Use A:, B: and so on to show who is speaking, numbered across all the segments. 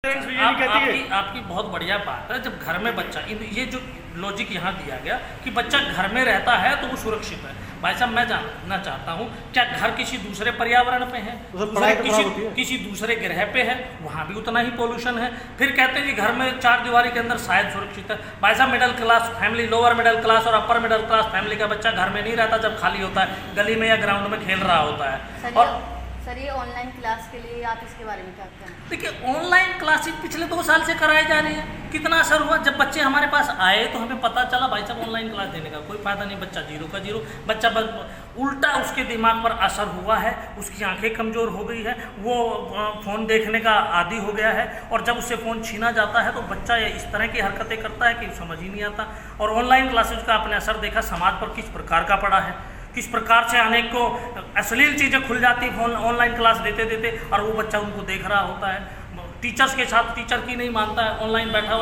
A: आपकी बहुत बढ़िया बात है। जब घर में बच्चा, ये जो लॉजिक यहाँ दिया गया कि बच्चा घर में रहता है तो वो सुरक्षित है। भाई साहब, मैं जानना चाहता हूँ, क्या घर किसी दूसरे पर्यावरण पे है, किसी दूसरे ग्रह पे है, वहाँ भी उतना ही पोल्यूशन है? फिर कहते हैं कि घर में चार दीवारी के अंदर शायद सुरक्षित है। भाई साहब, middle class family, lower middle class और अपर मिडिल क्लास फैमिली का बच्चा घर में नहीं रहता जब खाली होता है, गली में या ग्राउंड में खेल रहा होता है। और
B: सर, ये ऑनलाइन क्लास के लिए आप इसके बारे में क्या कहते हैं?
A: देखिए, ऑनलाइन क्लासेस पिछले 2 साल से कराई जा रही है। कितना असर हुआ? जब बच्चे हमारे पास आए तो हमें पता चला भाई साहब ऑनलाइन क्लास देने का कोई फायदा नहीं, बच्चा जीरो का जीरो, बच्चा उल्टा उसके दिमाग पर असर हुआ है, उसकी आंखें कमज़ोर हो गई है, वो फ़ोन देखने का आदी हो गया है, और जब उससे फ़ोन छीना जाता है तो बच्चा इस तरह की हरकतें करता है कि समझ ही नहीं आता। और ऑनलाइन क्लासेज का आपने असर देखा समाज पर किस प्रकार का पड़ा है, किस प्रकार से अनेक को अश्लील चीज़ें खुल जाती हैं ऑनलाइन क्लास देते देते, और वो बच्चा उनको देख रहा होता है। टीचर्स के साथ टीचर की नहीं मानता है, ऑनलाइन बैठा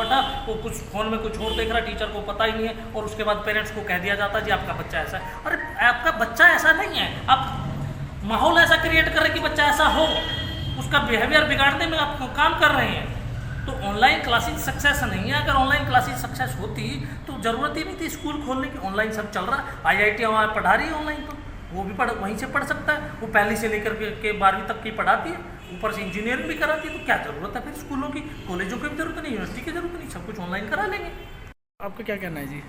A: वो कुछ फ़ोन में कुछ और देख रहा है, टीचर को पता ही नहीं है, और उसके बाद पेरेंट्स को कह दिया जाता है जी आपका बच्चा ऐसा है। अरे आपका बच्चा ऐसा नहीं है, आप माहौल ऐसा क्रिएट कर रहे कि बच्चा ऐसा हो, उसका बिहेवियर बिगाड़ने में आप काम कर रहे हैं। तो ऑनलाइन क्लासेस सक्सेस नहीं है। अगर ऑनलाइन क्लासेस सक्सेस होती तो ज़रूरत ही नहीं थी स्कूल खोलने की। ऑनलाइन सब चल रहा है, IIT हमारा पढ़ा रही है ऑनलाइन, तो वो भी वहीं से पढ़ सकता है। वो पहली से लेकर के 12वीं तक की पढ़ाती है, ऊपर से इंजीनियरिंग भी कराती है। तो क्या ज़रूरत है फिर स्कूलों की, कॉलेजों की भी जरूरत नहीं, यूनिवर्सिटी की जरूरत नहीं, सब कुछ ऑनलाइन करा लेंगे।
C: आपका क्या कहना है जी?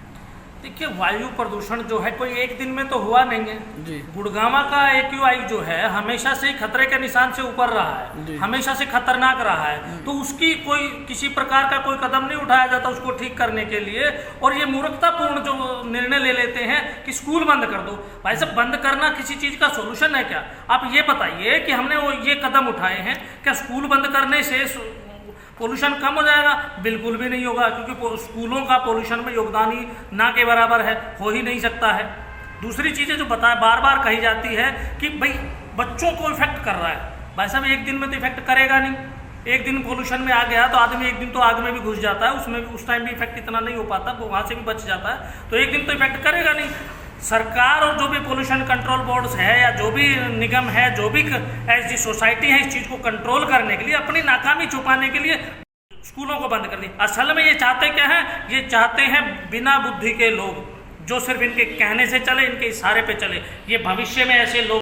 A: देखिए, वायु प्रदूषण जो है कोई एक दिन में तो हुआ नहीं है
C: जी।
A: गुड़गांव का AQI जो है हमेशा से खतरे के निशान से ऊपर रहा है, हमेशा से खतरनाक रहा है। तो उसकी कोई किसी प्रकार का कोई कदम नहीं उठाया जाता उसको ठीक करने के लिए, और ये मूर्खतापूर्ण जो निर्णय ले लेते हैं कि स्कूल बंद कर दो। भाई साहब, बंद करना किसी चीज़ का सोल्यूशन है क्या? आप ये बताइए कि हमने वो ये कदम उठाए हैं, क्या स्कूल बंद करने से पोल्यूशन कम हो जाएगा? बिल्कुल भी नहीं होगा, क्योंकि स्कूलों का पोल्यूशन में योगदान ही ना के बराबर है, हो ही नहीं सकता है। दूसरी चीज़ें जो बार बार कही जाती है कि भाई बच्चों को इफेक्ट कर रहा है। भाई साहब, एक दिन में तो इफेक्ट करेगा नहीं। एक दिन पोल्यूशन में आ गया तो आदमी एक दिन तो आग में भी घुस जाता है, उसमें भी उस टाइम भी इफेक्ट इतना नहीं हो पाता, वो वहाँ से भी बच जाता है। तो एक दिन तो इफेक्ट करेगा नहीं। सरकार और जो भी पोल्यूशन कंट्रोल बोर्ड्स है या जो भी निगम है, जो भी ऐसी सोसाइटी है, इस चीज़ को कंट्रोल करने के लिए, अपनी नाकामी छुपाने के लिए स्कूलों को बंद कर दी। असल में ये चाहते क्या है? ये चाहते हैं बिना बुद्धि के लोग जो सिर्फ इनके कहने से चले, इनके इशारे पे चले। ये भविष्य में ऐसे लोग